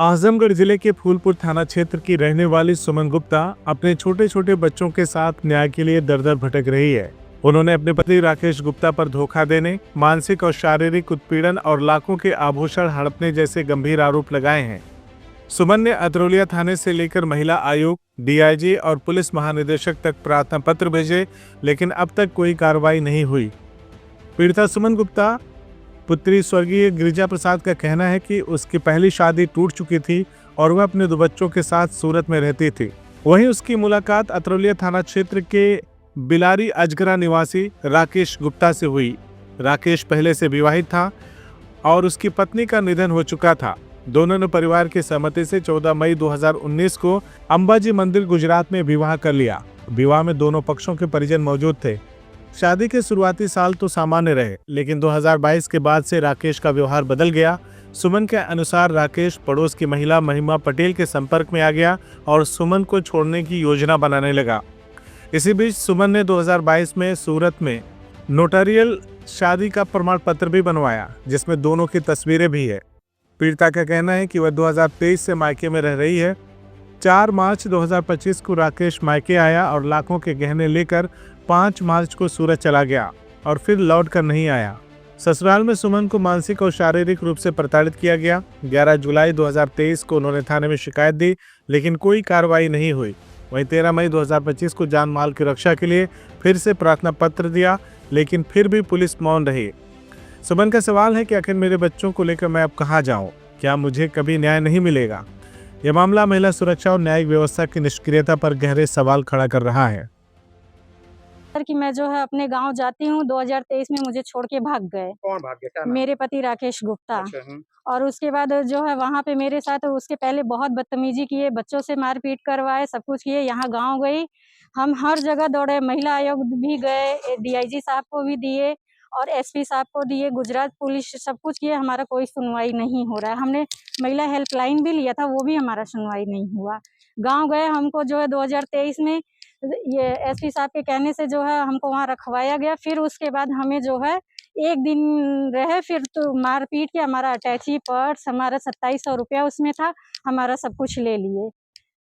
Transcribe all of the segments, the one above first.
आजमगढ़ जिले के फूलपुर थाना क्षेत्र की रहने वाली सुमन गुप्ता अपने छोटे छोटे बच्चों के साथ न्याय के लिए दर दर भटक रही है। उन्होंने अपने पति राकेश गुप्ता पर धोखा देने, मानसिक और शारीरिक उत्पीड़न और लाखों के आभूषण हड़पने जैसे गंभीर आरोप लगाए हैं। सुमन ने अतरौलिया थाने से लेकर महिला आयोग, डीआईजी और पुलिस महानिदेशक तक प्रार्थना पत्र भेजे, लेकिन अब तक कोई कार्रवाई नहीं हुई। पीड़िता सुमन गुप्ता पुत्री स्वर्गीय गिरिजा प्रसाद का कहना है कि उसकी पहली शादी टूट चुकी थी और वह अपने 2 बच्चों के साथ सूरत में रहती थी। वहीं उसकी मुलाकात अतरौलिया थाना क्षेत्र के बिलारी अजगरा निवासी राकेश गुप्ता से हुई। राकेश पहले से विवाहित था और उसकी पत्नी का निधन हो चुका था। दोनों ने परिवार की सहमति से 14 मई 2019 को अंबाजी मंदिर गुजरात में विवाह कर लिया। विवाह में दोनों पक्षों के परिजन मौजूद थे। शादी के शुरुआती साल तो सामान्य रहे, लेकिन 2022 के बाद से राकेश का व्यवहार बदल गया। सुमन के अनुसार राकेश पड़ोस की महिला महिमा पटेल के संपर्क में आ गया और सुमन को छोड़ने की योजना बनाने लगा। इसी बीच सुमन ने 2022 में सूरत में नोटारियल शादी का प्रमाण पत्र भी बनवाया, जिसमें दोनों की तस्वीरें भी है। पीड़िता का कहना है कि वह 2023 से मायके में रह रही है। 4 मार्च 2025 को राकेश मायके आया और लाखों के गहने लेकर 5 मार्च को सूरत चला गया और फिर लौट कर नहीं आया। ससुराल में सुमन को मानसिक और शारीरिक रूप से प्रताड़ित किया गया। 11 जुलाई 2023 को उन्होंने थाने में शिकायत दी, लेकिन कोई कार्रवाई नहीं हुई। वहीं 13 मई 2025 को जान माल की रक्षा के लिए फिर से प्रार्थना पत्र दिया, लेकिन फिर भी पुलिस मौन रही। सुमन का सवाल है कि आखिर मेरे बच्चों को लेकर मैं अब कहाँ जाऊँ? क्या मुझे कभी न्याय नहीं मिलेगा? यह मामला महिला सुरक्षा और न्यायिक व्यवस्था की निष्क्रियता पर गहरे सवाल खड़ा कर रहा है। कि मैं जो है अपने गांव जाती हूँ, 2023 में मुझे छोड़ के भाग गए। कौन भाग गया? क्या नाम? मेरे पति राकेश गुप्ता। अच्छा, और उसके बाद जो है वहाँ पे मेरे साथ उसके पहले बहुत बदतमीजी किए, बच्चों से मारपीट करवाए, सब कुछ किए। यहाँ गांव गई, हम हर जगह दौड़े, महिला आयोग भी गए, डीआईजी साहब को भी दिए और एसपी साहब को दिए, गुजरात पुलिस, सब कुछ किए, हमारा कोई सुनवाई नहीं हो रहा है। हमने महिला हेल्पलाइन भी लिया था, वो भी हमारा सुनवाई नहीं हुआ। गाँव गए, हमको जो है 2023 में ये एसपी साहब के कहने से जो है हमको वहाँ रखवाया गया। फिर उसके बाद हमें जो है 1 दिन रहे, फिर तो मारपीट के हमारा अटैची पर्स, हमारा 2700 रुपया उसमें था, हमारा सब कुछ ले लिए।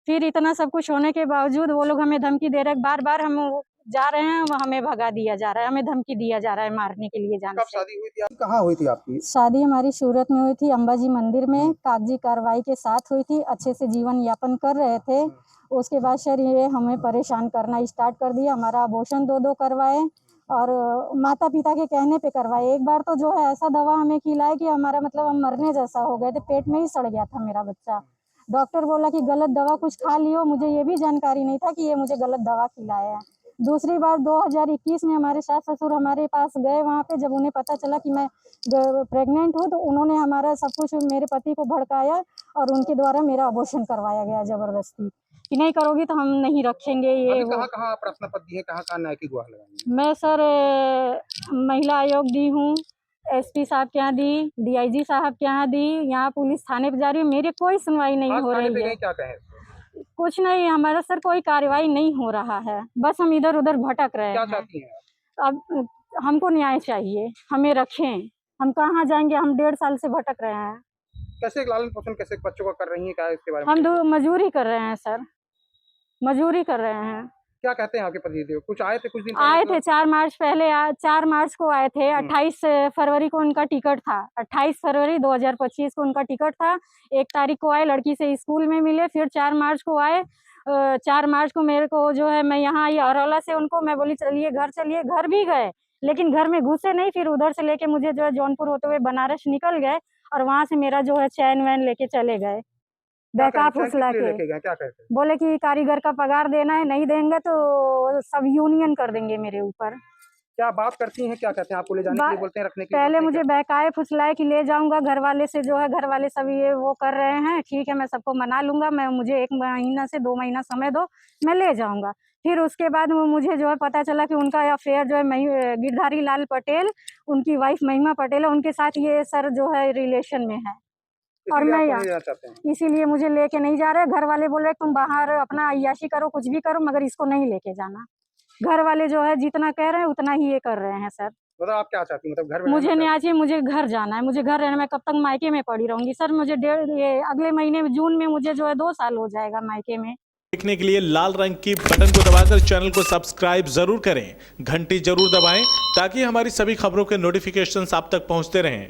फिर इतना सब कुछ होने के बावजूद वो लोग हमें धमकी दे रहे हैं, बार बार हम जा रहे हैं, हमें भगा दिया जा रहा है, हमें धमकी दिया जा रहा है मारने के लिए जाने कब से। शादी हुई थी आपकी? कहाँ हुई थी आपकी शादी? हमारी सूरत में हुई थी, अंबाजी मंदिर में, कागजी कार्रवाई के साथ हुई थी। अच्छे से जीवन यापन कर रहे थे। उसके बाद सर ये हमें परेशान करना स्टार्ट कर दिया। हमारा अबॉर्शन 2 करवाए और माता पिता के कहने पे करवाए। एक बार तो जो है ऐसा दवा हमें खिलाए कि हमारा मतलब हम मरने जैसा हो गए थे, पेट में ही सड़ गया था मेरा बच्चा। डॉक्टर बोला कि गलत दवा कुछ खा लियो, मुझे ये भी जानकारी नहीं था कि ये मुझे गलत दवा खिलाया है। दूसरी बार 2021 में हमारे सास ससुर हमारे पास गए वहाँ पे, जब उन्हें पता चला कि मैं प्रेग्नेंट हूँ, तो उन्होंने हमारा सब कुछ मेरे पति को भड़काया और उनके द्वारा मेरा अबॉर्शन करवाया गया जबरदस्ती कि नहीं करोगी तो हम नहीं रखेंगे। ये कहाँ प्रश्न पत्र दी है, कहाँ न्याय की गुहार लगाई है? मैं सर महिला आयोग दी हूँ, एसपी साहब के यहाँ दी, डीआईजी साहब के यहाँ दी, यहाँ पुलिस थाने पे जा रही है, मेरी कोई सुनवाई नहीं हो रही है। क्या कहे? कुछ नहीं, हमारा सर कोई कार्रवाई नहीं हो रहा है, बस हम इधर उधर भटक रहे क्या हैं। चाहती हैं? अब हमको न्याय चाहिए, हमें रखें, हम कहाँ जाएंगे? हम 1.5 साल से भटक रहे हैं। कैसे लालन पोषण कैसे बच्चों का कर रही हैं, क्या इसके बारे में? हम मजदूरी कर रहे हैं सर, मजदूरी कर रहे हैं। क्या कहते हैं आपके पतिदेव? कुछ आए थे कुछ दिन आए थे 4 मार्च पहले, 4 मार्च को आए थे। 28 फरवरी को उनका टिकट था, 28 फरवरी 2025 को उनका टिकट था। 1 तारीख को आए, लड़की से स्कूल में मिले, फिर 4 मार्च को आए। 4 मार्च को मेरे को जो है, मैं यहाँ आई अरौला से, उनको मैं बोली चलिए घर चलिए, घर भी गए, लेकिन घर में घुसे नहीं। फिर उधर से लेके मुझे जो है जौनपुर होते हुए बनारस निकल गए और वहाँ से मेरा जो है चैन वैन लेके चले गए, बहका फुसला के। क्या कहते? बोले कि कारीगर का पगार देना है, नहीं देंगे तो सब यूनियन कर देंगे मेरे ऊपर। क्या बात करती हैं? क्या कहते हैं? आपको ले जाने के लिए बोलते हैं, रखने के लिए? पहले मुझे बहकाए फुसलाए कि ले जाऊंगा, घर वाले से जो है, घर वाले सब ये वो कर रहे हैं, ठीक है मैं सबको मना लूंगा, मैं मुझे 1 महीना से 2 महीना समय दो, मैं ले जाऊंगा। फिर उसके बाद मुझे जो है पता चला कि उनका अफेयर जो है गिरधारी लाल पटेल, उनकी वाइफ महिमा पटेल है, उनके साथ ये सर जो है रिलेशन में है। और मैं इसीलिए मुझे लेके नहीं जा रहे। घर वाले बोल रहे तुम बाहर अपना अय्याशी करो, कुछ भी करो, मगर इसको नहीं लेके जाना। घर वाले जो है जितना कह रहे हैं उतना ही ये कर रहे हैं सर। मतलब आप क्या चाहती हैं, मतलब घर में मुझे रहना न्याय चाहिए, मुझे घर जाना है, मुझे घर रहना, मैं कब तक मायके में पड़ी रहूंगी सर। मुझे ये अगले महीने में जून में मुझे जो है 2 साल हो जाएगा मायके में। देखने के लिए लाल रंग की बटन को दबाकर चैनल को सब्सक्राइब जरूर करें, घंटी जरूर दबाएं ताकि हमारी सभी खबरों के नोटिफिकेशंस आप तक पहुंचते रहें।